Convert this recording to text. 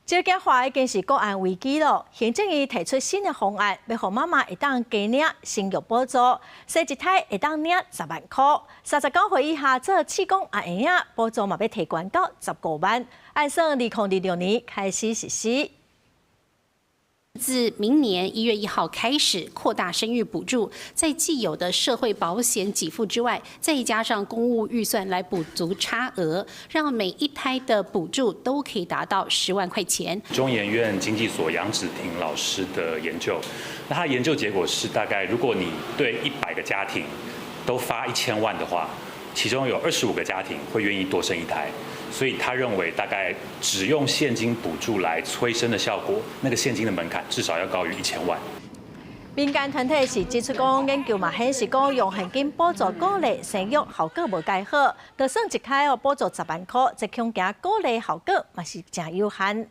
少囝化已經是國安危機咯，行政院提出新的方案，要讓媽媽會當加領生育補助，生一胎會當領10萬塊，39歲以下做試管阿嬰仔補助嘛要提高到15萬，按算2026年開始實施。 自明年1月1號開始擴大生育補助，在既有的社會保險給付之外，再加上公務預算來補足差額，讓每一胎的補助都可以達到10萬塊錢。中研院經濟所楊子婷老師的研究，那他研究結果是，大概如果你對100個家庭都發1000萬的話，其中有25個家庭會願意多生一胎。 所以他認為，大概只用現金補助來催生的效果，那個現金的門檻至少要高於1000萬。民間團體是指出講，研究嘛顯示講，用現金補助鼓勵生育效果無介好，就算一胎補助10萬塊，這恐驚鼓勵效果嘛是真有限。